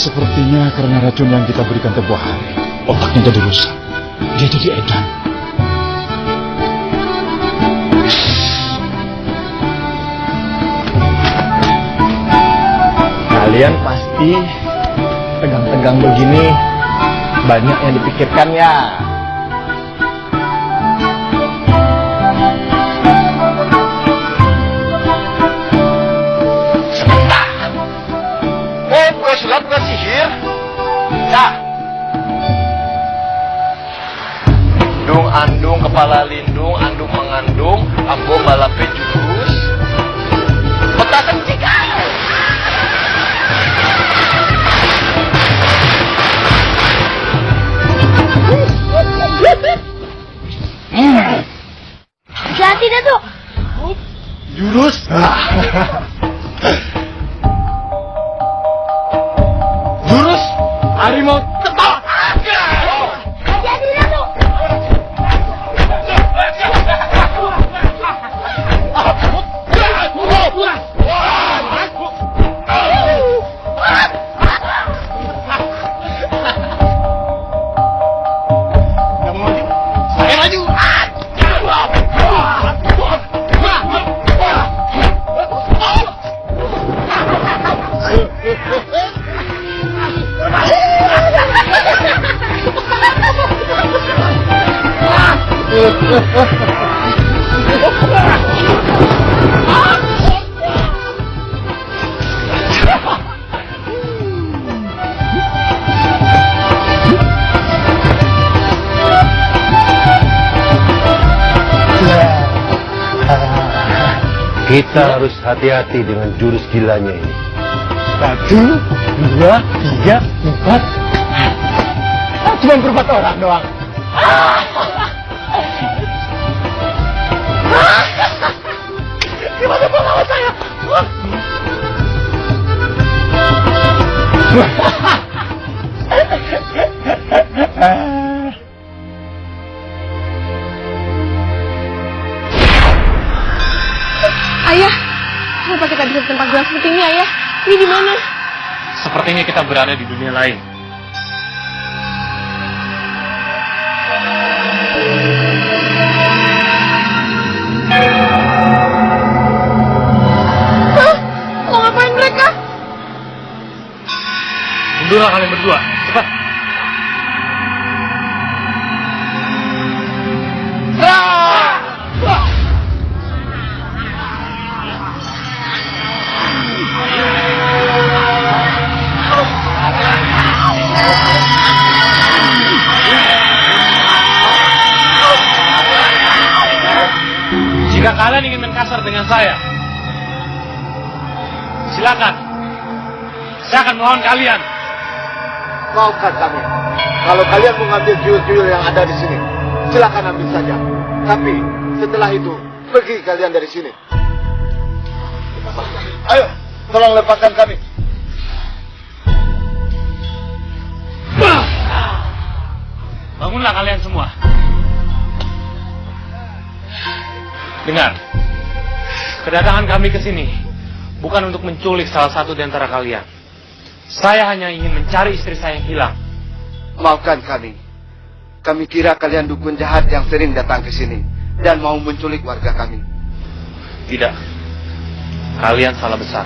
Sepertinya karena racun yang kita berikan tempoh hari, otaknya jadi rusak. Dia jadi edan. Kalian pasti tegang-tegang begini, banyak yang dipikirkan ya. Bukan sulap, bukan sihir. Nah, dung andung kepala lindung, andung mengandung, ambo balape jurus. Petasan jika. Hati-hati dah tuh. Jurus. Jurus harimau ketok. Hati-hati dah tuh. Saya maju. Kita harus hati-hati dengan jurus gilanya ini. 1, 2, 3, 4. Cuma berempat orang doang. Gimana pengalaman saya? Ayah, kenapa kita bisa di tempat gelap seperti ini, Ayah? Ini di mana? Sepertinya kita berada di dunia lain. Hah? Mau ngapain mereka? Mundurlah kalian berdua, cepat. Jika kalian ingin main kasar dengan saya, silakan. Saya akan melawan kalian. Maafkan kami. Kalau kalian mengambil tuyul-tuyul yang ada di sini, silakan ambil saja. Tapi setelah itu, pergi kalian dari sini. Ayo, tolong lepaskan kami. Bangunlah kalian semua. Dengar, kedatangan kami ke sini bukan untuk menculik salah satu di antara kalian. Saya hanya ingin mencari istri saya yang hilang. Maafkan kami. Kami kira kalian dukun jahat yang sering datang ke sini dan mau menculik warga kami. Tidak, kalian salah besar.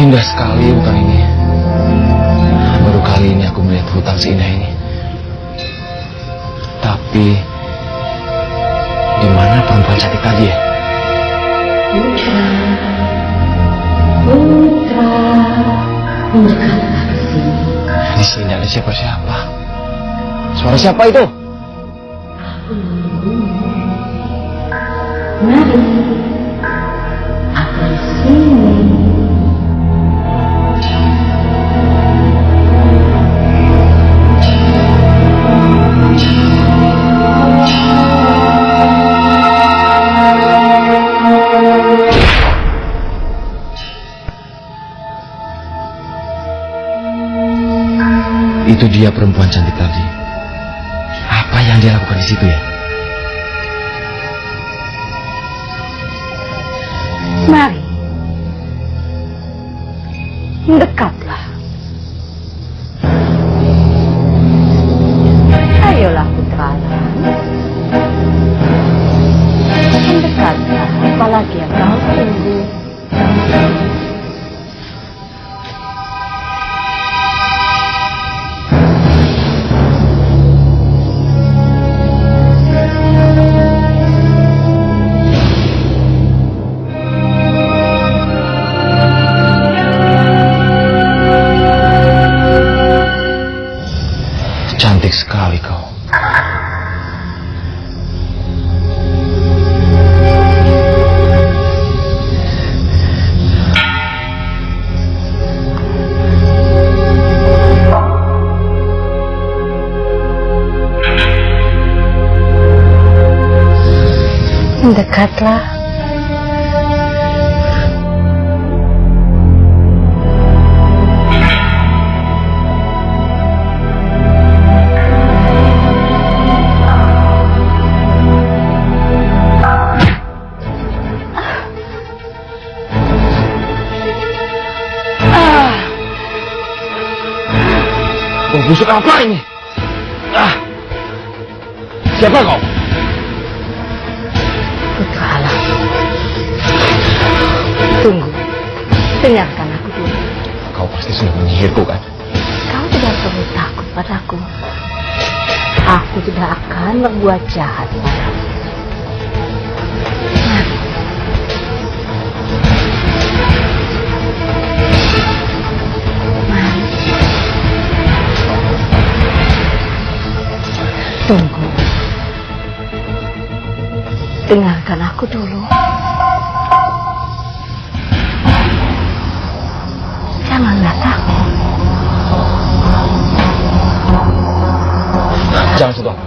Indah sekali hutan ini. Baru kali ini aku melihat hutan seindah ini. Tapi di mana perempuan cantik tadi ya? Putra, mendekatlah ke sini. Di sini ada siapa-siapa. Suara siapa itu? Aku menunggumu. Mari, aku di sini. Itu dia perempuan cantik tadi. Apa yang dia lakukan di situ ya? Cantik sekali kau. Dekatlah. Busuk apa ini? Siapa kau? Putra Alam. Tunggu. Dengarkan aku dulu. Kau pasti sudah menyihirku kan? Kau tidak perlu takut padaku. Aku tidak akan berbuat jahat padamu. Tunggu. Dengarkan aku dulu. Janganlah takut. Jangan sentuh.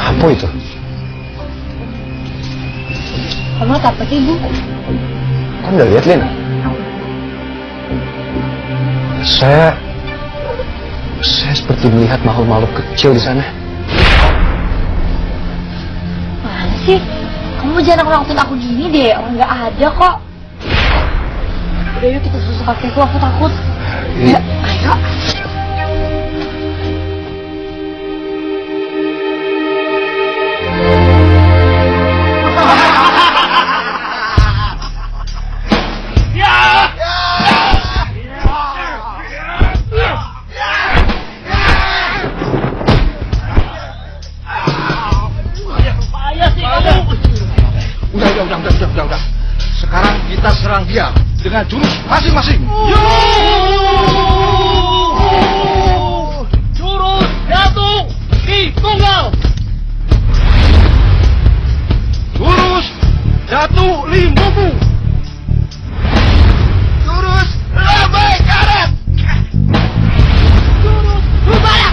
Apa itu? Kamu apa sih, Bu? Kamu udah lihat, Lin? Saya seperti melihat makhluk-makhluk kecil di sana. Mana sih? Kamu jangan nakut-nakutin aku gini deh. Orang nggak ada kok. Udah yuk kita susul kakekku, aku takut. Ya, ayo. Udah. Sekarang kita serang dia dengan jurus masing-masing. Jurus Datu Ki Tunggal. Jurus Datu Limbubu. Jurus Lambai Karet. Jurus Rubaya.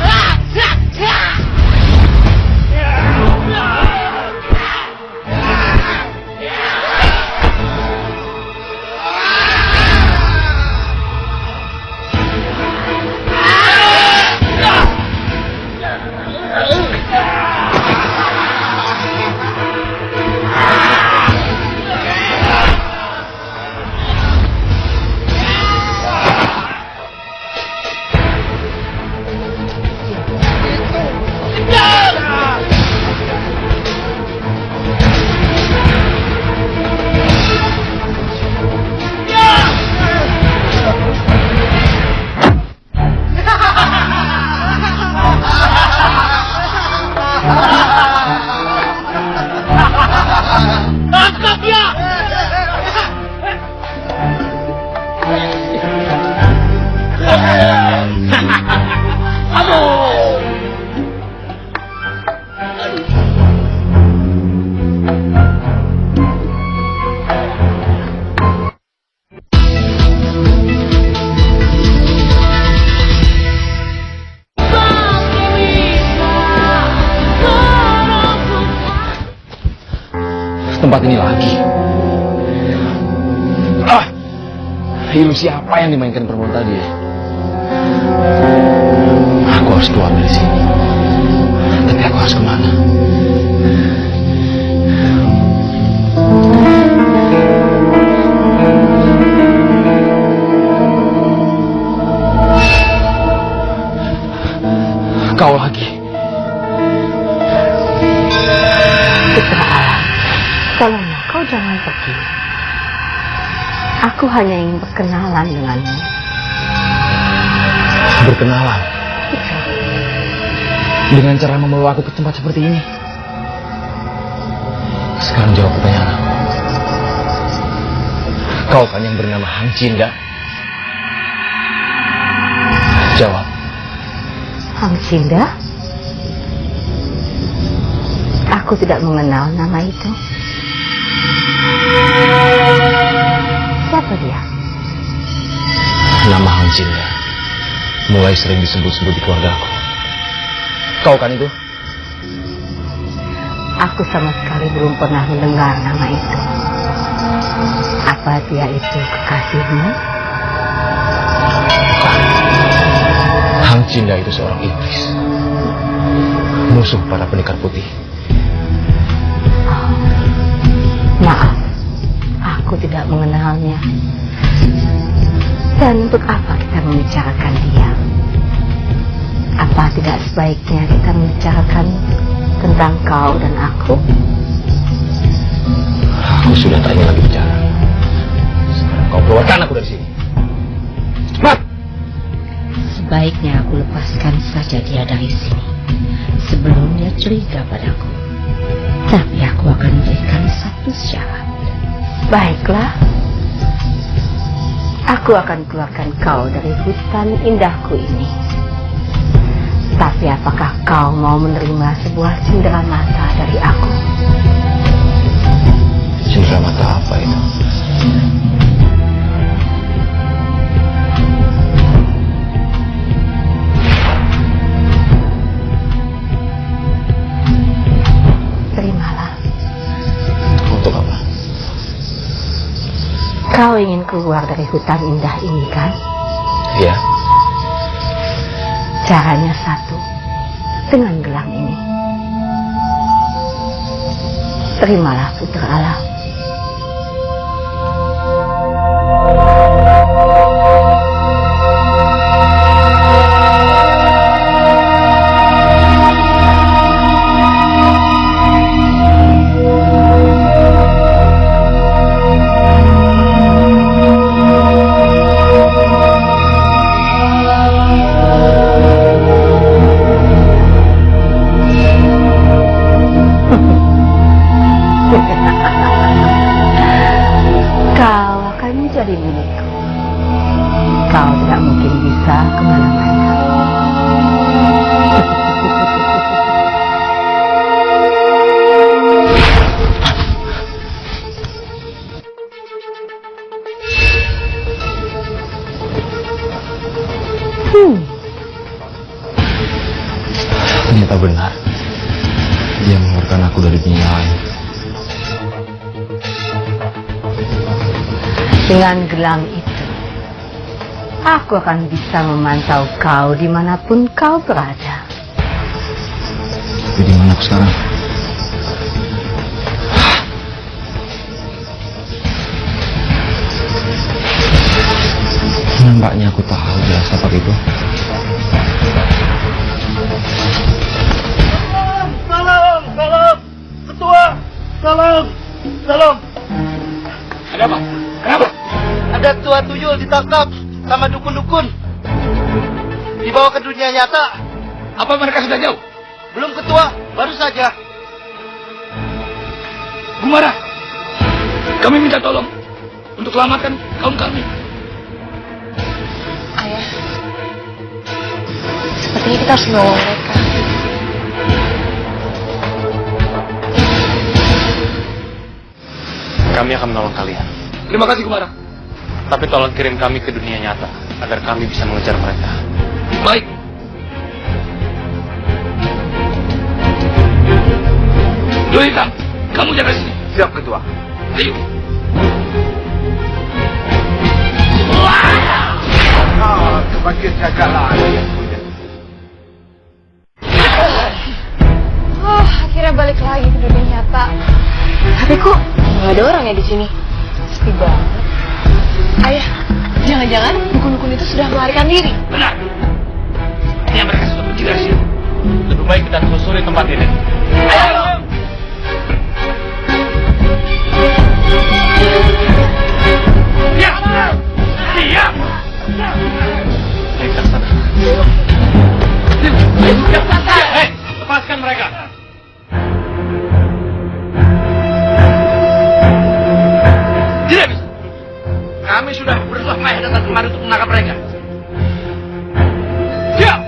Tempat ini lagi. Ilusi apa yang dimainkan perempuan tadi ya? Aku harus keluar dari sini. Tapi aku harus kemana? Kau lagi. Putra Alam, tolonglah kau jangan pergi. Aku hanya ingin berkenalan denganmu. Berkenalan? Dengan cara membawa aku ke tempat seperti ini? Sekarang jawab pertanyaan aku. Kau kan yang bernama Hang Cinda? Jawab. Hang Cinda? Aku tidak mengenal nama itu. Siapa dia? Nama Hang Cinda mulai sering disebut-sebut di keluarga aku. Kau kan itu? Aku sama sekali belum pernah mendengar nama itu. Apa dia itu kekasihmu? Bukan. Hang Cinda itu seorang iblis. Musuh para pendekar putih. Oh, maaf, aku tidak mengenalnya. Dan untuk apa kita membicarakan dia? Apa tidak sebaiknya kita membicarakan tentang kau dan aku? Aku sudah tak ingin lagi bicara. Sekarang kau keluarkan aku dari sini. Cepat! Sebaiknya aku lepaskan saja dia dari sini sebelum dia curiga padaku. Tapi aku akan berikan satu syarat. Baiklah. Aku akan keluarkan kau dari hutan indahku ini. Tapi apakah kau mau menerima sebuah cindera mata dari aku? Cindera mata apa itu? Terimalah. Untuk apa? Kau ingin keluar dari hutan indah ini, kan? Iya. Caranya satu, dengan gelang ini. Terimalah putra alam. Kau akan menjadi milikku. Kau tidak mungkin bisa kemana-mana. Ternyata benar. Dia mengeluarkan aku dari dunia lain. Dengan gelang itu, aku akan bisa memantau kau dimanapun kau berada. Tapi di mana aku sekarang? Nampaknya aku tahu jelas apa itu. Salam, ketua, salam. Ada apa? Kenapa? Ada tua tuyul ditangkap sama dukun-dukun. Dibawa ke dunia nyata. Apa mereka sudah jauh? Belum ketua, baru saja. Gumara, kami minta tolong untuk selamatkan kaum kami. Ayah, sepertinya kita harus menolong mereka. Kami akan menolong kalian. Terima kasih, Gumara. Tapi tolong kirim kami ke dunia nyata agar kami bisa mengejar mereka. Baik. Hitam, kamu jaga sini. Siap, ketua. Ayo. Kebagian jaga lagi yang punya. Oh, akhirnya balik lagi ke dunia nyata. Tapi kok nggak ada orangnya di sini? Sepi banget. Ayah, jangan-jangan dukun-dukun itu sudah melarikan diri. Benar. Ini mereka sudah pergi dari sini. Lebih baik kita telusuri tempat ini. Ayo. Ya. mereka. Tidak bisa. Kami sudah bersuah payah datang kemari untuk menangkap mereka. Siap.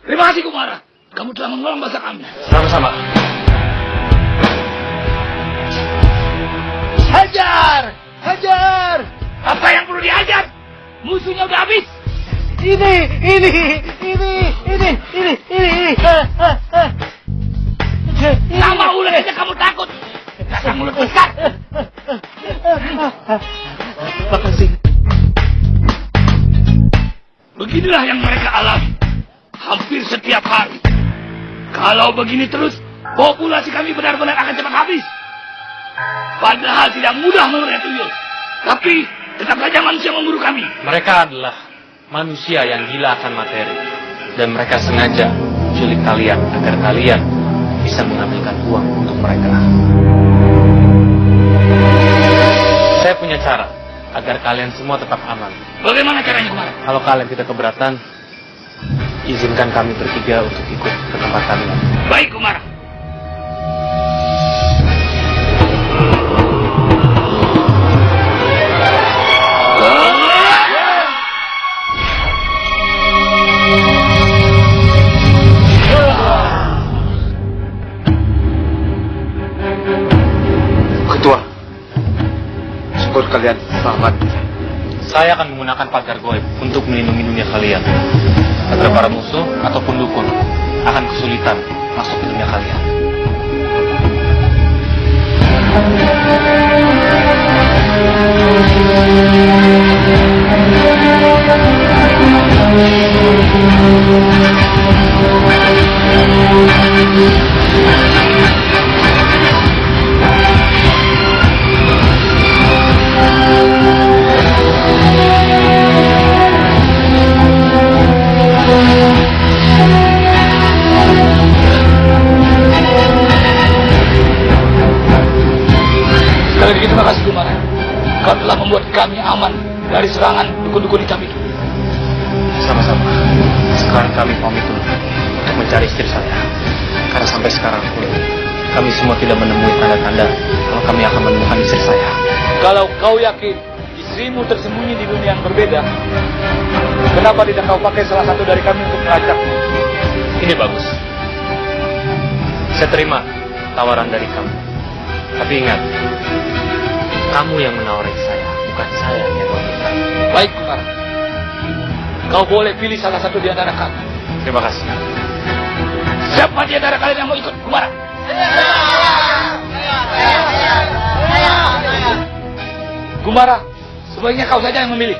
Terima kasih Kumara, kamu telah menolong bangsa kami. Sama-sama. Hajar! Hajar! Apa yang perlu dihajar? Musuhnya udah habis. Ini. Sama ular aja kamu takut. Dasar mulut besar. Makasih. Beginilah yang mereka alami. Hampir setiap hari. Kalau begini terus, populasi kami benar-benar akan cepat habis. Padahal tidak mudah memulai tuyul. Tapi tetap saja manusia memburu kami. Mereka adalah manusia yang gila akan materi. Dan mereka sengaja menculik kalian agar kalian bisa mengambilkan uang untuk mereka. Saya punya cara agar kalian semua tetap aman. Bagaimana caranya kemarin? Kalau kalian tidak keberatan, izinkan kami bertiga untuk ikut ke tempat kalian. Baik, Kumara. Ketua, syukur kalian selamat. Saya akan menggunakan pagar goib untuk melindungi dunia kalian, agar para musuh ataupun dukun akan kesulitan masuk ke dunia kalian. Sekali lagi terima kasih Kumara. Kau telah membuat kami aman dari serangan dukun-dukun hitam itu. Sama-sama. Sekarang kami pamit dulu untuk mencari istri saya. Karena sampai sekarang pun kami semua tidak menemui tanda-tanda kalau kami akan menemukan istri saya. Kalau kau yakin istrimu tersembunyi di dunia yang berbeda, kenapa tidak kau pakai salah satu dari kami untuk melacaknya? Ini bagus. Saya terima tawaran dari kamu. Tapi ingat, kamu yang menawari saya, bukan saya yang meminta. Baik, Kumara. Kau boleh pilih salah satu di antara kami. Terima kasih. Siapa di antara kalian yang mau ikut, Kumara? Kumara, sebaiknya kau saja yang memilih.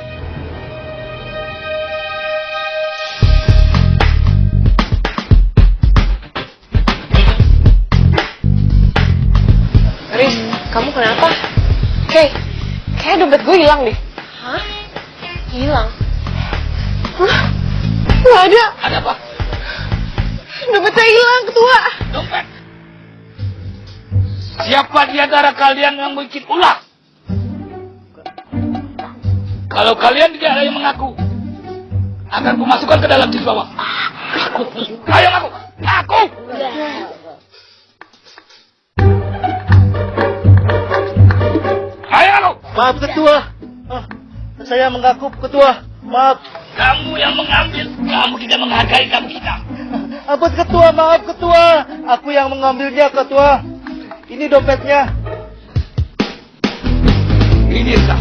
Riz, kamu kenapa? Kayak dompet gue hilang deh. Hah? Hilang? Hah? Nggak ada. Ada apa? Dompet saya hilang, Ketua. Dompet. Siapa di antara kalian yang bikin ulah? Kalau kalian tidak ada yang mengaku, akan kumasukkan ke dalam bis bawah. Ayo ngaku. Ngaku. Ayo ngaku. Maaf Ketua. Saya mengaku Ketua. Maaf. Kamu yang mengambil, kamu tidak menghargai tamu kita. Ampun ketua, maaf ketua. Aku yang mengambilnya ketua. Ini dompetnya. Ini Risa.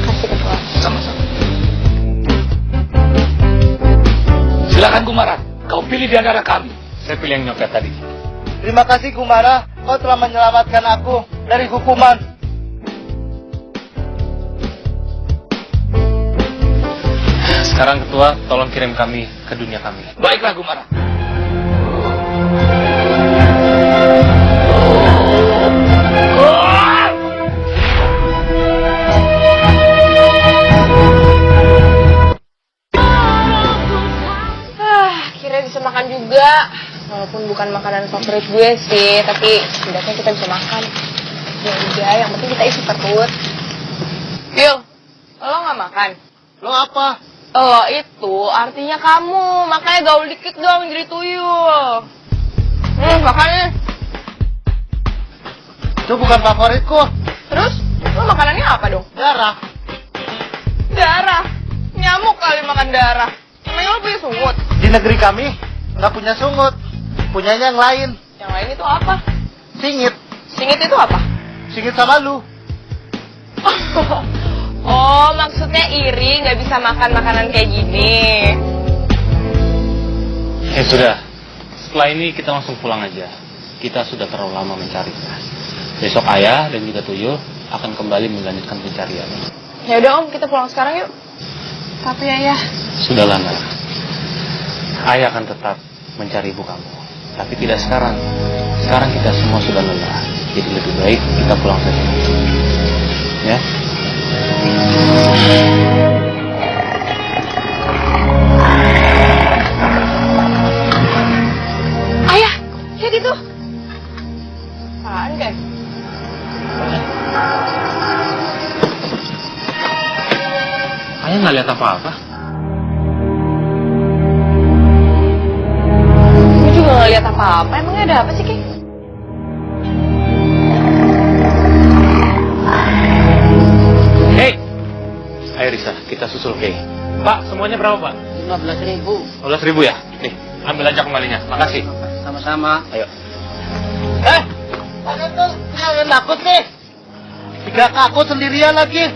Kasih ketua. Sama-sama. Silakan Gumaran, kau pilih di antara kami. Saya pilih yang nyopet tadi. Terima kasih Gumara, kau telah menyelamatkan aku dari hukuman. Sekarang ketua, tolong kirim kami ke dunia kami. Baiklah Gumaran. Akhirnya bisa makan juga. Walaupun bukan makanan favorit gue sih, tapi setidaknya kita bisa makan. Ya udah, yang penting kita isi perut. Yul, lo nggak makan? Lo apa? Lo itu artinya kamu, makanya gaul dikit dong jadi tuyul. Makan nih. Itu bukan favoritku. Terus, lo makanannya apa dong? Darah. Darah. Nyamuk kali makan darah. Emang lo punya sungut? Di negeri kami nggak punya sungut, punyanya yang lain. Yang lain itu apa? Singit. Singit itu apa? Singit sama lu. Oh, maksudnya iri nggak bisa makan makanan kayak gini. Sudah. Setelah ini kita langsung pulang aja. Kita sudah terlalu lama mencari. Besok ayah dan juga Tuyul akan kembali melanjutkan pencarian. Ya udah Om, kita pulang sekarang yuk. Tapi ayah. Sudahlah Nak. Ayah akan tetap mencari ibu kamu. Tapi tidak sekarang. Sekarang kita semua sudah lelah. Jadi lebih baik kita pulang saja. Ya. Ayah, lihat itu. Apaan guys? Ayah nggak lihat apa-apa. Gue juga nggak lihat apa-apa. Emangnya ada apa sih, Ki? Hei, ayo Risa, kita susul Kay. Pak, semuanya berapa Pak? 15.000. 15.000 ya? Nih, ambil aja kembalinya. Makasih. Sama-sama. Ayo. Kalian tuh jangan takut nih. 3 aku sendirian lagi.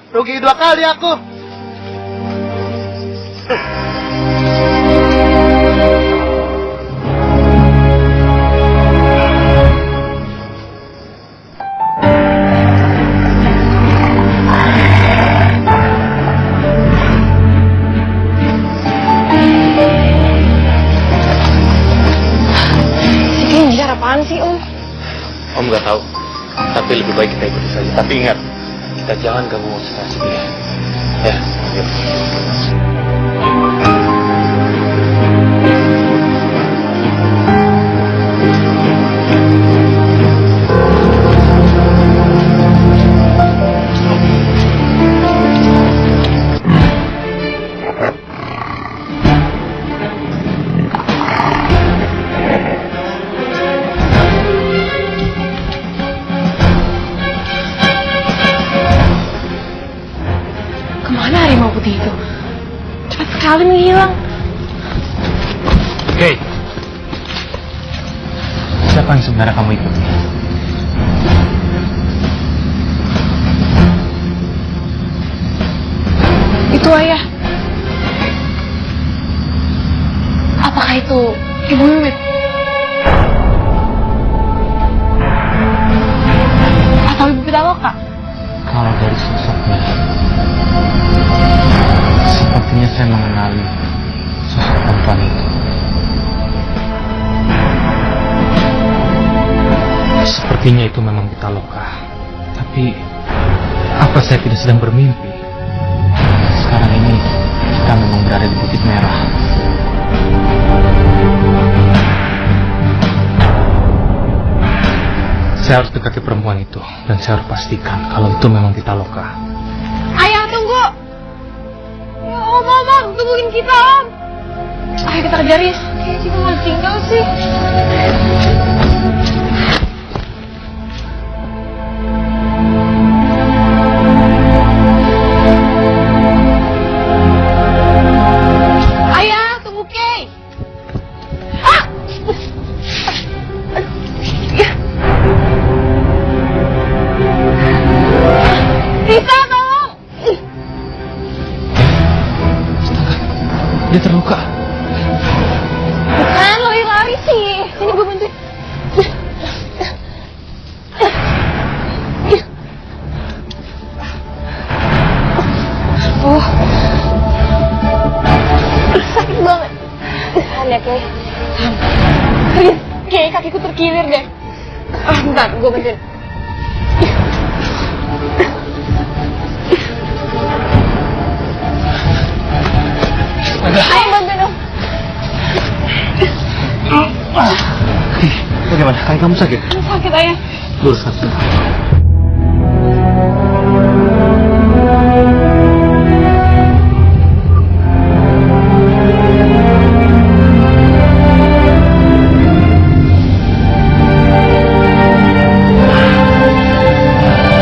Rugi 2 kali aku. Apaan sih Om? Om nggak tahu. Tapi lebih baik kita ikuti saja. Tapi ingat, kita jangan ganggu konsentrasi dia. Ya, yuk. Kemana harimau putih itu? Cepat sekali menghilang. Oke. Siapa yang sebenarnya kamu ikuti? Itu ayah. Apakah itu Ibu Wiwit? Atau Ibu Pitaloka? Kalau dari sosoknya, sepertinya saya mengenali sosok perempuan itu. Sepertinya itu memang Pitaloka. Tapi, apa saya tidak sedang bermimpi? Sekarang ini, kita memang berada di Bukit Merah. Saya harus dekati perempuan itu, dan saya harus pastikan kalau itu memang Pitaloka. Ayah, tunggu! Ya Om, tungguin kita Om! Ayo kita kejar Riz. Kayaknya kita mau tinggal sih. tahan ya, Kay. Tahan. Please, Kay, kakiku terkilir deh. Bentar, gue bantuin. Ayo bantuin dong. Bagaimana? Kaki kamu sakit? Sakit, Ayah. Luruskan.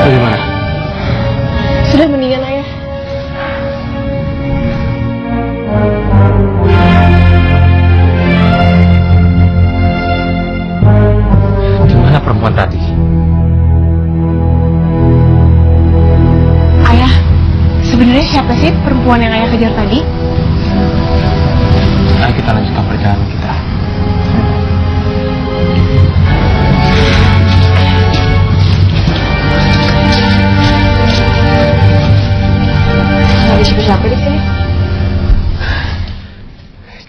Bagaimana? Sudah mendingan, Ayah. Gimana perempuan tadi? Ayah, sebenarnya siapa sih perempuan yang Ayah kejar tadi? Ayo kita lanjutkan perjalanan kita. Gak ada siapa-siapa di sini.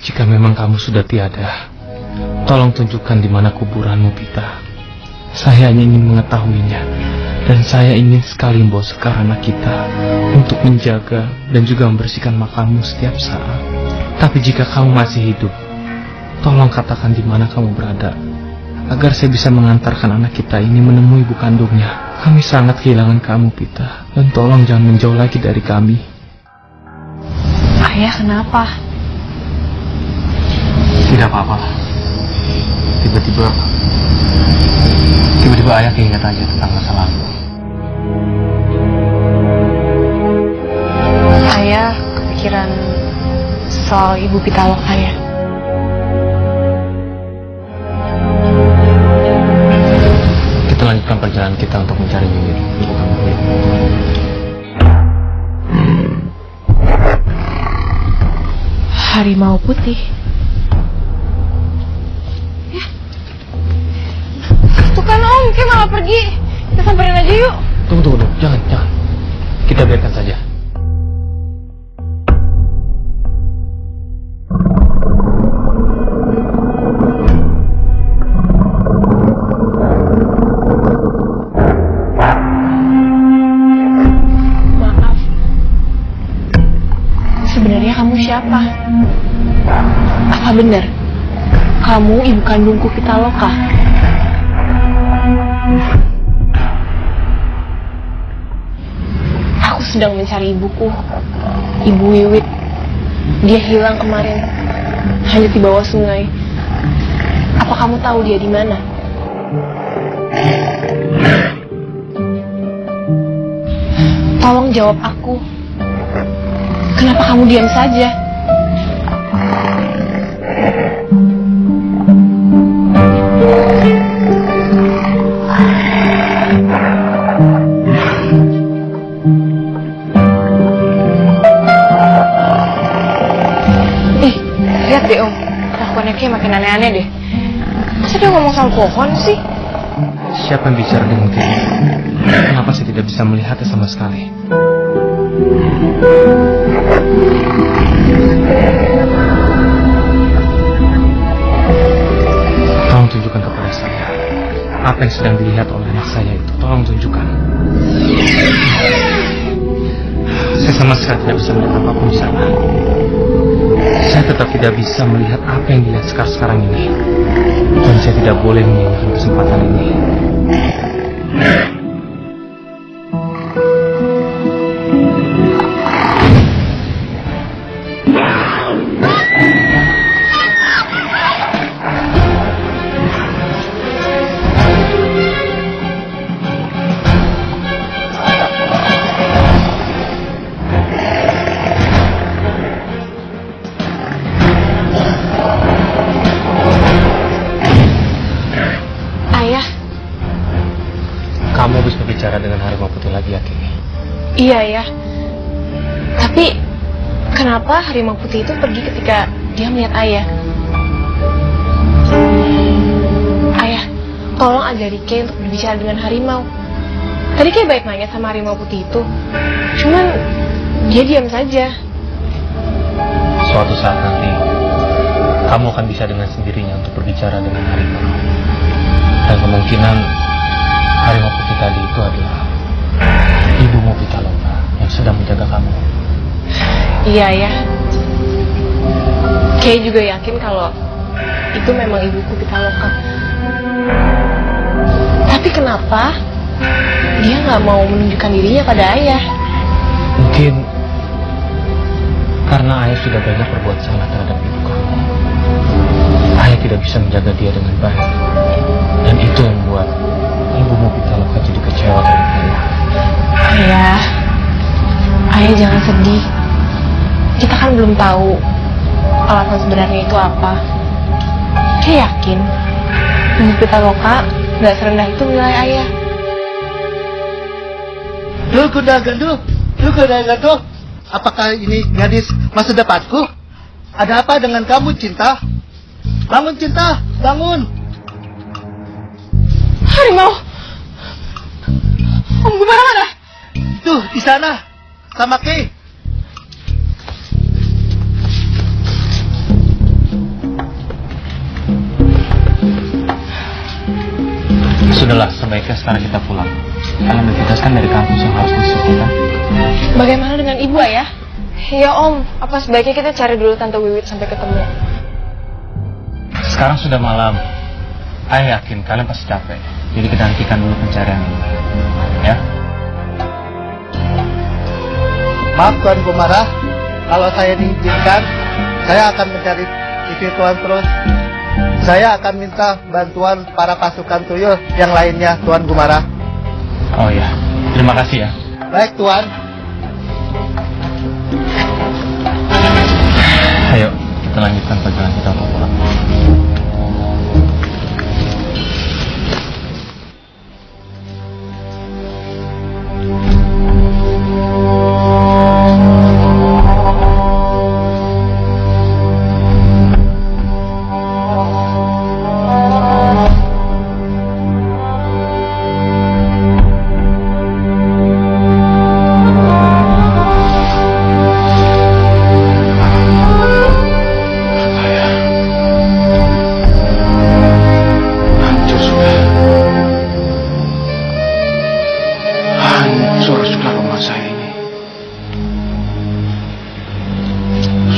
Jika memang kamu sudah tiada, tolong tunjukkan di mana kuburanmu, Pita. Saya hanya ingin mengetahuinya, dan saya ingin sekali membawa Sekar anak kita untuk menjaga dan juga membersihkan makammu setiap saat. Tapi jika kamu masih hidup, tolong katakan di mana kamu berada, agar saya bisa mengantarkan anak kita ini menemui ibu kandungnya. Kami sangat kehilangan kamu, Pita, dan tolong jangan menjauh lagi dari kami. Ayah, kenapa? Tidak apa-apa. Tiba-tiba ayah keinget aja tentang masa lalu. Ayah kepikiran soal Ibu Pitaloka ya. Kita lanjutkan perjalanan kita untuk mencari ibu kamu. Harimau putih. Ya. Tuh kan Om, kayak malah pergi. Kita samperin aja yuk. Tunggu. Jangan. Kita biarkan saja. Maaf. Sebenarnya kamu siapa? Apa benar kamu ibu kandungku Pitaloka? Aku sedang mencari ibuku, Ibu Wiwit. Dia hilang kemarin, hanya di bawah sungai. Apa kamu tahu dia di mana? Tolong jawab aku. Kenapa kamu diam saja? Lihat deh Om, kelakuannya kayak makin aneh-aneh deh. Masa dia ngomong sama pohon sih? Siapa yang bicara dengan kayak Kenapa saya tidak bisa melihatnya sama sekali? Tolong tunjukkan kepada saya apa yang sedang dilihat oleh anak saya itu. Tolong tunjukkan. Saya sama sekali tidak bisa melihat apapun di sana. Saya tetap tidak bisa melihat apa yang dilihat sekarang ini. Dan saya tidak boleh menyanyikan kesempatan ini. Kamu habis berbicara dengan harimau putih lagi ya, Ki? Iya ya. Tapi kenapa harimau putih itu pergi ketika dia melihat ayah? Ayah, tolong ajari Kay untuk berbicara dengan harimau. Tadi Kay baik nanya sama harimau putih itu. Cuman dia diam saja. Suatu saat nanti kamu akan bisa dengan sendirinya untuk berbicara dengan harimau. Dan kemungkinan harimau putih tadi itu adalah ibumu Pitaloka yang sedang menjaga kamu. Iya ya. Kay juga yakin kalau itu memang ibuku Pitaloka. Tapi kenapa dia nggak mau menunjukkan dirinya pada ayah? Mungkin karena ayah sudah banyak berbuat salah terhadap ibu kamu. Ayah tidak bisa menjaga dia dengan baik. Dan itu yang membuat ibumu Pitaloka jadi kecewa dengan ayah. Ayah jangan sedih. Kita kan belum tahu alasan sebenarnya itu apa. Saya yakin ibu Pitaloka nggak serendah itu menilai ayah. Lu kuda gandul, apakah ini gadis masa depanku? Ada apa dengan kamu, Cinta? Bangun, Cinta, bangun. Harimau, Om Gumara mana? Tuh, di sana, sama Kay. Sudahlah, sebaiknya sekarang kita pulang. Kalian ditugaskan dari kampus yang harus masuk kita. Bagaimana dengan ibu, ayah? Ya Om, apa sebaiknya kita cari dulu Tante Wiwit sampai ketemu? Sekarang sudah malam. Ayah yakin kalian pasti capek. Jadi kita hentikan dulu pencarian ini. Ya? Maaf Tuan Gumara, kalau saya diizinkan, saya akan mencari istri Tuan terus. Saya akan minta bantuan para pasukan tuyul yang lainnya, Tuan Gumara. Oh ya, terima kasih ya. Baik, Tuan. Ayo, kita lanjutkan perjalanan kita untuk pulang.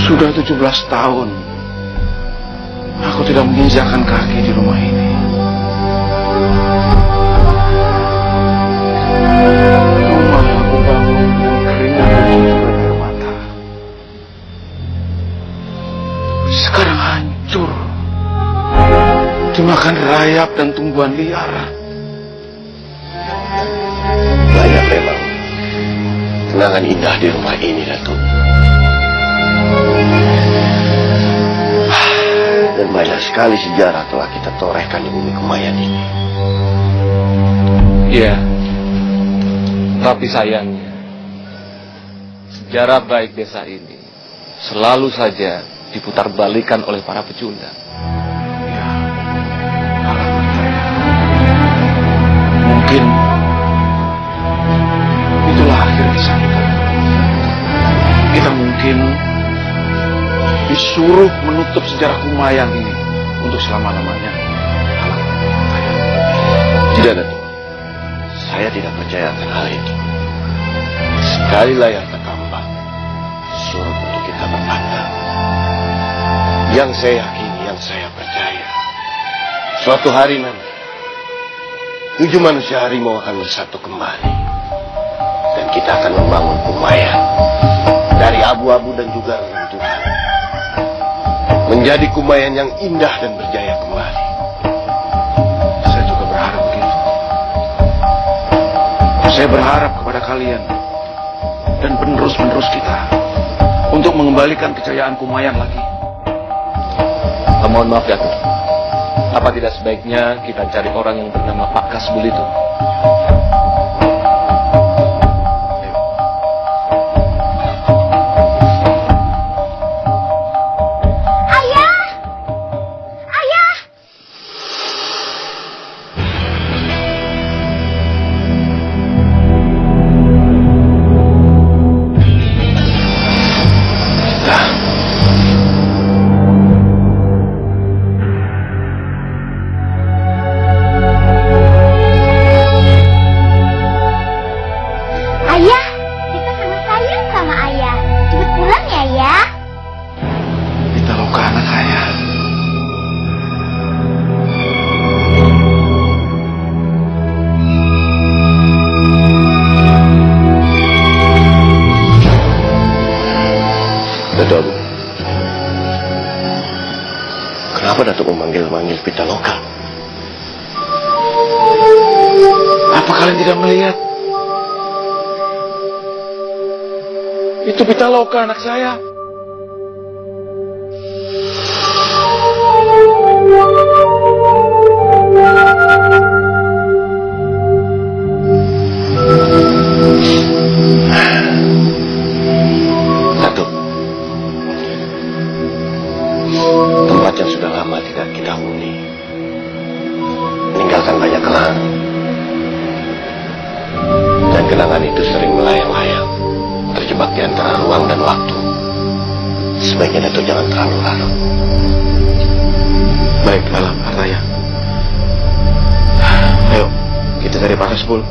Sudah 17 tahun aku tidak menginjakkan kaki di rumah ini. Rumah aku bangun dengan keringat dan juga air mata. Sekarang hancur, dimakan rayap dan tumbuhan liar. Banyak memang kenangan indah di rumah ini, Datuk. Dan banyak sekali sejarah telah kita torehkan di bumi Kumayan ini. Iya, tapi sayangnya sejarah baik desa ini selalu saja diputar-balikan oleh para pecundang. Ya, malah percaya. Mungkin itulah akhir kisah kita. Kita mungkin disuruh menutup sejarah Kumayan ini untuk selama-lamanya. Tidak, Datuk. Saya tidak percaya akan hal itu. Sekali layar terkambang, suruh untuk kita berpantang. Yang saya yakini, yang saya percaya, suatu hari nanti 7 manusia harimau akan bersatu kembali, dan kita akan membangun Kumayan dari abu-abu dan juga reruntuhan menjadi Kumayan yang indah dan berjaya kembali. Saya juga berharap begitu. Saya berharap kepada kalian dan penerus-penerus kita untuk mengembalikan kejayaan Kumayan lagi. Mohon maaf, Datuk. Apa tidak sebaiknya kita cari orang yang bernama Pak Kasbul itu? Datuk memanggil-manggil Pitaloka? Apa kalian tidak melihat? Itu Pitaloka, anak saya. Datuk, tempat yang sudah lama tidak kita huni, meninggalkan banyak kenangan. Dan kenangan itu sering melayang-layang, terjebak di antara ruang dan waktu. Sebaiknya Datuk jangan terlalu larut. Baik, Alam Artaya. Ayo, kita cari Pak Hasbul.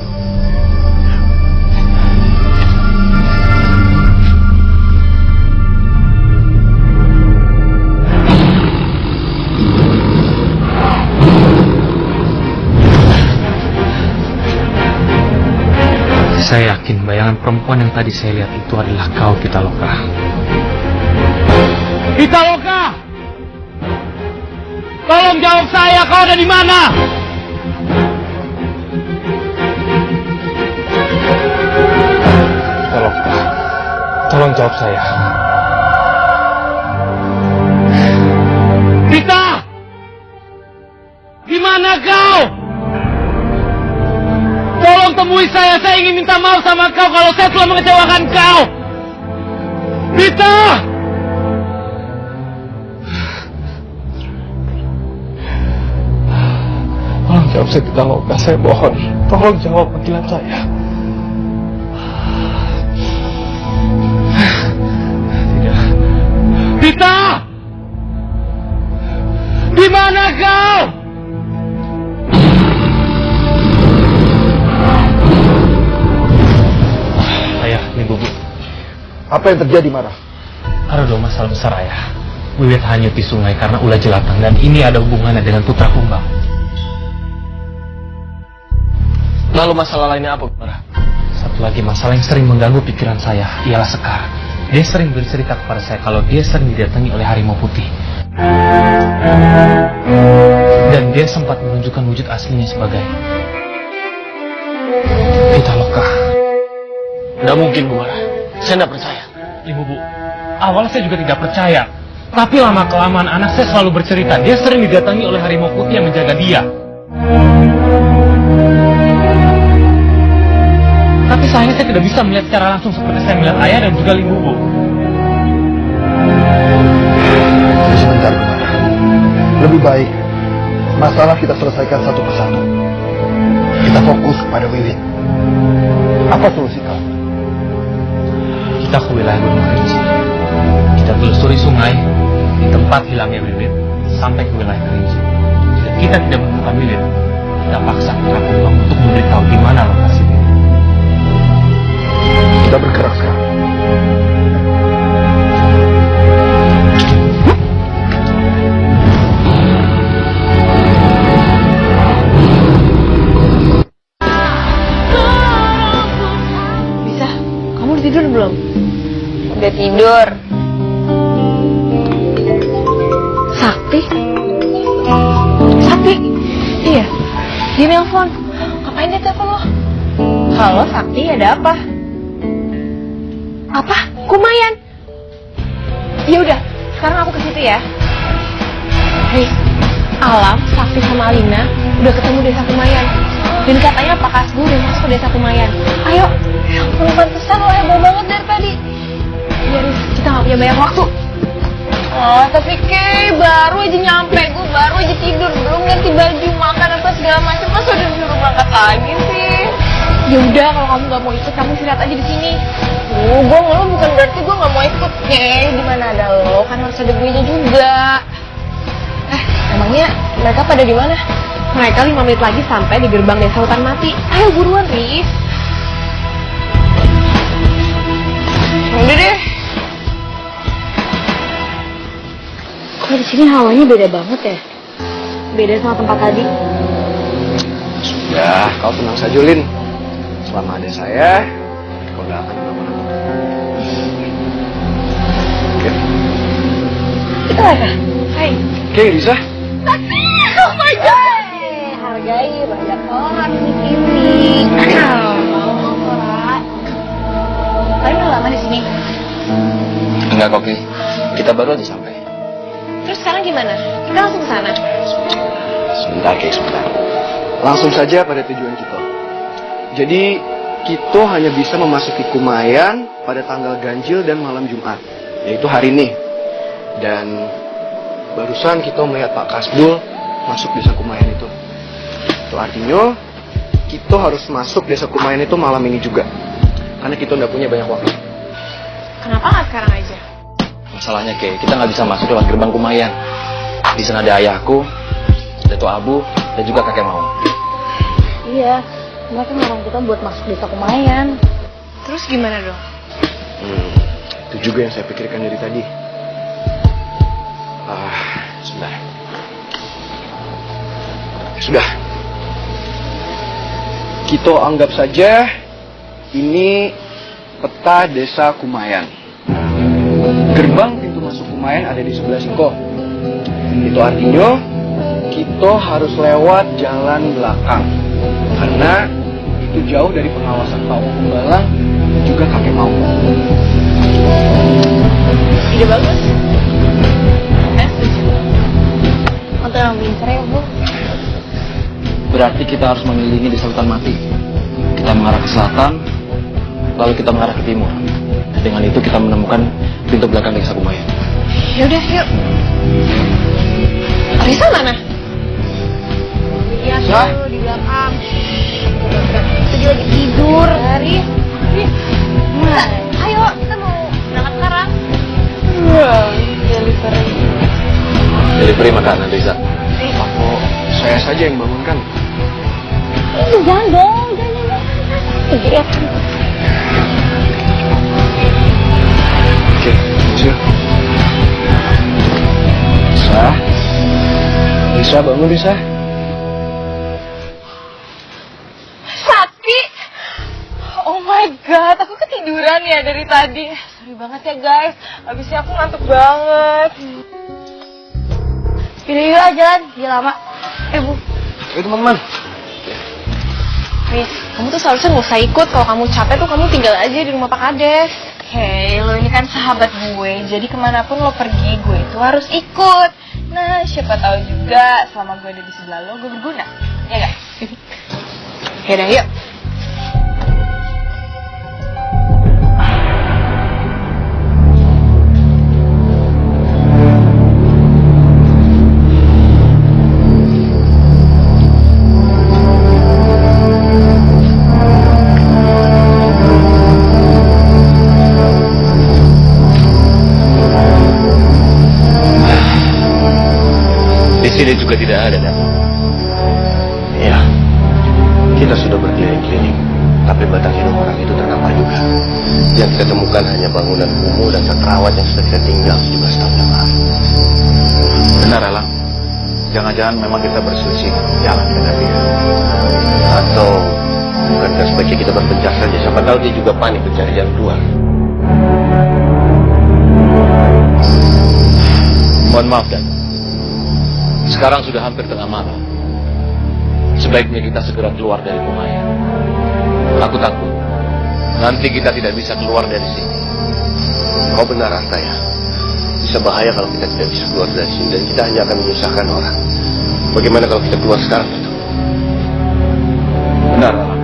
Saya yakin bayangan perempuan yang tadi saya lihat itu adalah kau, Pitaloka. Pitaloka! Tolong jawab saya, kau ada di mana? Pitaloka, tolong jawab saya. Pita! Di mana kau? Tolong temui saya ingin minta maaf sama kau kalau saya telah mengecewakan kau. Pita! Tolong jawab saya, Pitaloka, saya mohon. Tolong jawab panggilan saya. Tidak. Pita! Di mana kau? Ayah, ini Bubu. Apa yang terjadi, Mara? Ada dua masalah besar, Ayah. Wiwit hanyut di sungai karena ulah jelantang, dan ini ada hubungannya dengan putra kumbang. Lalu masalah lainnya apa, Mara? Satu lagi masalah yang sering mengganggu pikiran saya ialah Sekar. Dia sering bercerita kepada saya kalau dia sering didatangi oleh harimau putih. Dan dia sempat menunjukkan wujud aslinya sebagai Pitaloka. Tidak mungkin, Bu Mara. Saya tidak percaya. Ibu, Bu, awalnya saya juga tidak percaya. Tapi lama-kelamaan anak saya selalu bercerita dia sering didatangi oleh harimau putih yang menjaga dia. Tapi sayangnya saya tidak bisa melihat secara langsung seperti saya melihat ayah dan juga Limbu, Bu. Sebentar, Mara. Lebih baik masalah kita selesaikan satu persatu. Kita fokus pada Wiwit. Apa solusi kau? Kita ke wilayah Gunung Kerinci. Kita telusuri sungai di tempat hilangnya Wiwit sampai ke wilayah Kerinci. Jika kita tidak menemukan Wiwit, kita paksa putra kumbang untuk memberitahu di mana lokasi Wiwit. Kita bergerak sekarang. Bisa? Kamu udah tidur belum? Udah tidur. Sakti? Sakti? Iya. Dia nelpon. Ngapain dia telepon lo? Halo Sakti, ada apa? Apa? Kumayan? Ya udah, sekarang aku ke situ ya. Hei, Alam, Sakti sama Alina udah ketemu desa Kumayan. Dan katanya Pak Kasbu udah masuk ke desa Kumayan. Ayo. Ya ampun, pantesan lo heboh banget dari tadi. Iya, Riz, kita gak punya banyak waktu. Oh, tapi baru aja nyampe. Gue baru aja tidur, belum ganti baju, makan apa segala macam. Masa udah disuruh berangkat lagi sih? Ya udah, kalau kamu gak mau ikut, kamu istirahat aja di sini. Gue ngeluh bukan berarti gue gak mau ikut. Gimana ada lo, kan harus ada gue juga. Emangnya mereka pada di mana? Mereka 5 menit lagi sampai di gerbang desa hutan mati. Ayo buruan, Riz. Udah deh. Kok di sini hawanya beda banget ya? Beda sama tempat tadi. Sudah, kau tenang saja, Lin. Selama ada saya, kau gak akan kenapa-napa. Oke. Itu apa? Hai. Oke, bisa. Sakti! Oh my god! Hargai banyak orang di sini. Kalian udah lama di sini? Enggak kok, Ki. Kita baru aja sampai. Terus sekarang gimana? Kita langsung ke sana. Sebentar, Ki, sebentar. Langsung saja pada tujuan kita. Jadi, kita hanya bisa memasuki Kumayan pada tanggal ganjil dan malam Jumat, yaitu hari ini. Dan barusan kita melihat Pak Kasbul masuk desa Kumayan itu. Itu artinya kita harus masuk desa Kumayan itu malam ini juga. Karena kita nggak punya banyak waktu. Kenapa nggak sekarang aja? Masalahnya, Ki, kita nggak bisa masuk lewat gerbang Kumayan. Di sana ada ayahku, Dato Abu, dan juga kakek Mau. Iya, mereka ngarang kita buat masuk desa Kumayan. Terus gimana dong? Itu juga yang saya pikirkan dari tadi. Sudah. Sudah. Kita anggap saja ini peta desa Kumayan. Gerbang pintu masuk Kumayan ada di sebelah Siko. Itu artinya kita harus lewat jalan belakang. Karena itu jauh dari pengawasan Pak Kumbalang dan juga kakek Mau. Ide bagus. Setuju. Untuk yang pintar ya, Bu. Berarti kita harus mengelilingi desa hutan mati. Kita mengarah ke selatan, lalu kita mengarah ke timur. Dengan itu kita menemukan pintu belakang desa Kumayan. Yaudah, yuk. Risa mana? Iya, Sah? tuh di belakang. Dia lagi tidur. Haris. Nah, ayo, kita mau berangkat sekarang. Wow, delivery. Delivery makanan, Risa. Apa saya saja yang bangunkan? Jangan dong, jangan. Lihat. Oke, siap. Bisa bangun, bisa. Sakti! Oh my god, aku ketiduran ya dari tadi. Sorry banget ya guys, habisnya aku ngantuk banget. Yaudah yuk jalan, dia lama. Bu. Ayo teman-teman. Riz, kamu tuh seharusnya gak usah ikut. Kalau kamu capek tuh kamu tinggal aja di rumah Pak Kades. Hey, lo ini kan sahabat gue, jadi kemanapun lo pergi, gue itu harus ikut. Nah, siapa tahu juga selama gue ada di sebelah lo, gue berguna. Ya gak? Yaudah, yuk. Di sini juga tidak ada, Dan. Iya, kita sudah berkeliling-keliling, tapi batang hidung orang itu ternampak juga. Yang kita temukan hanya bangunan kumuh dan tak terawat yang sudah kita tinggal 17 tahun yang lalu. Benar, Alang. Jangan-jangan memang kita berselisih jalan dengan dia. Atau bukankah sebaiknya kita berpencar saja? Siapa tahu dia juga panik mencari jalan keluar. Mohon maaf, Dan. Sekarang sudah hampir tengah malam. Sebaiknya kita segera keluar dari Kumayan. Aku takut nanti kita tidak bisa keluar dari sini. Kau benar, Arta, ya. Bisa bahaya kalau kita tidak bisa keluar dari sini dan kita hanya akan menyusahkan orang. Bagaimana kalau kita keluar sekarang, Dato? Benar, Alang.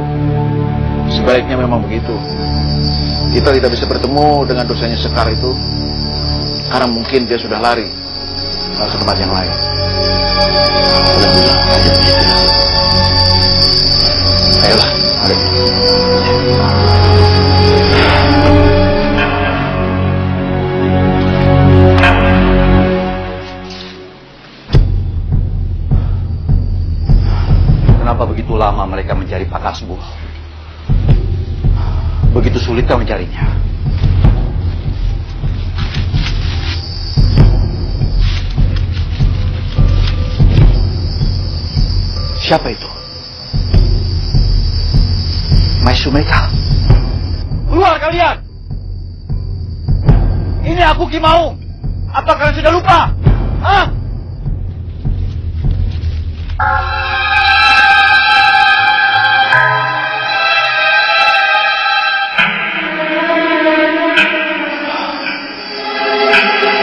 Sebaiknya memang begitu. Kita tidak bisa bertemu dengan dosanya Sekar itu karena mungkin dia sudah lari ke tempat yang lain. Mudah-mudahan aja begitu. Ayolah, mari. Kenapa begitu lama mereka mencari Pak Kasbul? Begitu sulitkah mencarinya? Siapa itu? Maisumeka. Keluar kalian! Ini aku Ki Maung. Apa kalian sudah lupa? Hah?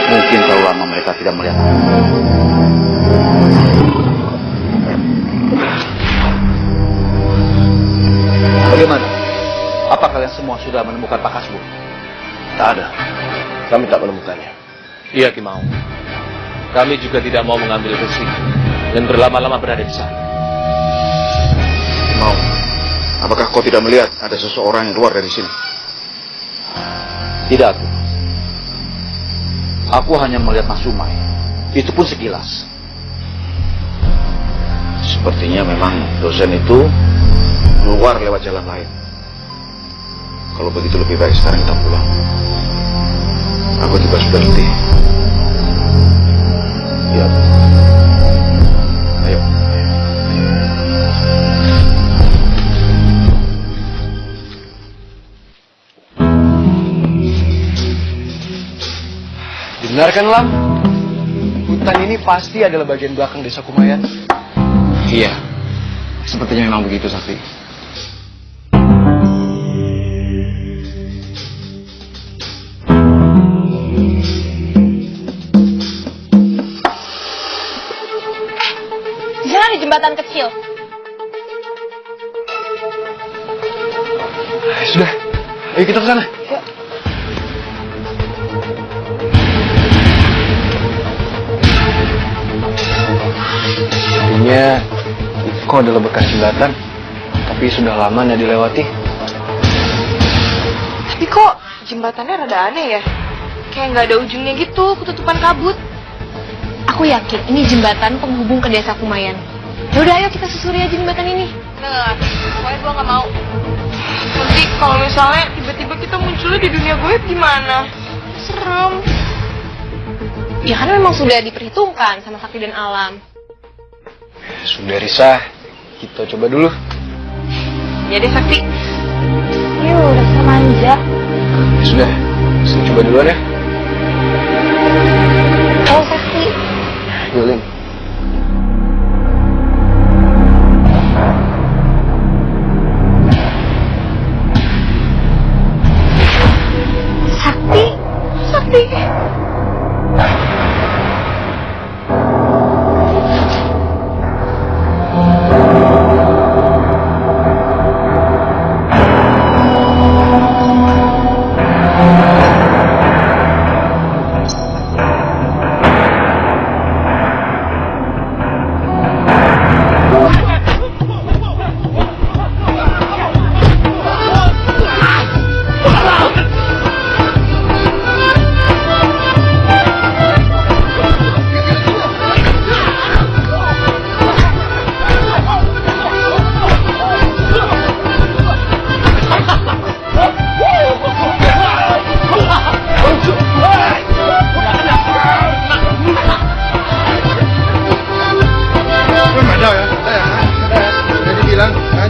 Mungkin terlalu lama mereka tidak melihat aku. Bagaimana? Apa kalian semua sudah menemukan Pak Kasbu? Tak ada. Kami tak menemukannya. Iya, Kimau. Kami juga tidak mau mengambil risiko dan berlama-lama berada di sana. Mau? Apakah kau tidak melihat ada seseorang yang keluar dari sini? Tidak. Aku hanya melihat Mas Sumai. Itu pun sekilas. Sepertinya memang dosen itu keluar lewat jalan lain. Kalau begitu lebih baik sekarang kita pulang. Aku juga sudah letih. Ya. Ayo. Dengarkan, Lam. Hutan ini pasti adalah bagian belakang desa Kumayan. Iya, sepertinya memang begitu, Sakti. Di sana ada jembatan kecil. Sudah, ayo kita ke sana. Sepertinya itu adalah bekas jembatan, tapi sudah lama nggak dilewati. Tapi kok jembatannya rada aneh ya? Kayak nggak ada ujungnya gitu, ketutupan kabut. Aku yakin ini jembatan penghubung ke desa Kumayan. Yaudah, ayo kita susuri aja jembatan ini. Nggak. Pokoknya gue nggak mau. Nanti kalau misalnya tiba-tiba kita munculnya di dunia goib gimana? Serem. Ya kan memang sudah diperhitungkan sama sakti dan alam. Sudah, Risa, kita coba dulu. Ya deh, Sakti. Yuk, udah manja. Sudah, saya coba duluan ya. Oh, Sakti. Yuk, Lim. Sakti. Sakti.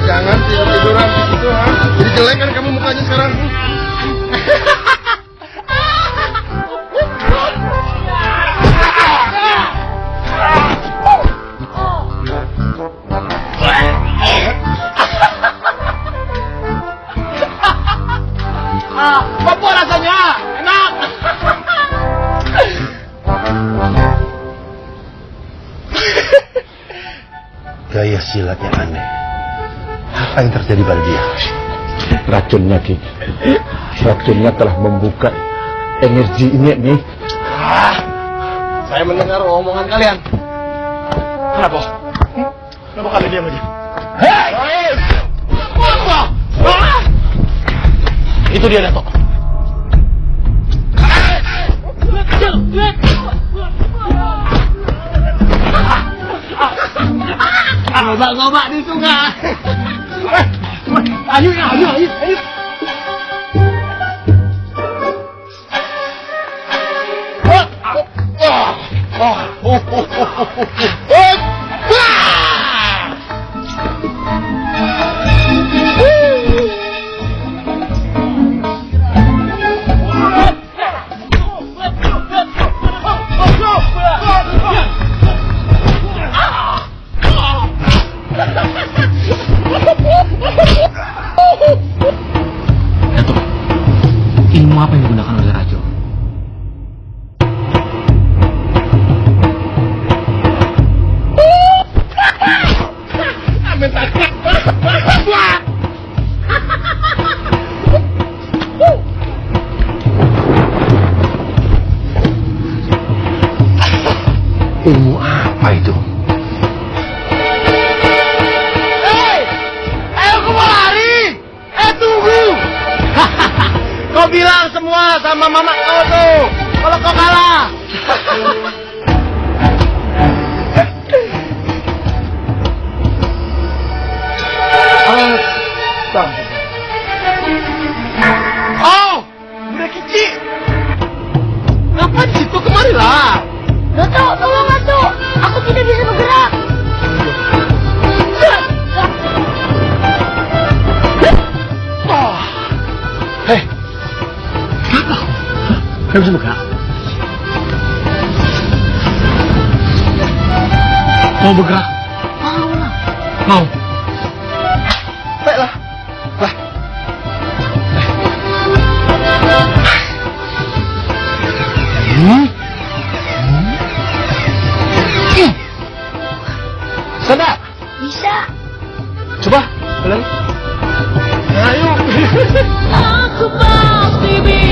Jangan tidur-tiduran di situ, ha? Jadi jelek kan kamu mukanya sekarang. Apa rasanya? Enak. Gaya silat yang aneh. Apa yang terjadi pada dia? Racunnya, Ki. Racunnya telah membuka energi ini, nih. Saya mendengar omongan kalian. Kenapa? Kenapa kalian diam aja? Hei! Apa? Itu dia, Dato. Ngobak-ngobak di sungai. Ayo. Ilmu apa yang digunakan oleh Rajo? Ilmu apa itu? Ayo kau mau lari? Tunggu! Kau bilang semua sama mama kau tuh, kalau kau kalah. Oh, udah kecil. Ngapa di situ, kemarilah. Dato, tolong Dato. Aku tidak bisa bergerak. Hei, kenapa? Gak bisa bergerak. Mau bergerak? Mau lah. Mau. Baiklah. Lah. Sana. Bisa. Coba, kalian. Ayo. Aku pasti bisa.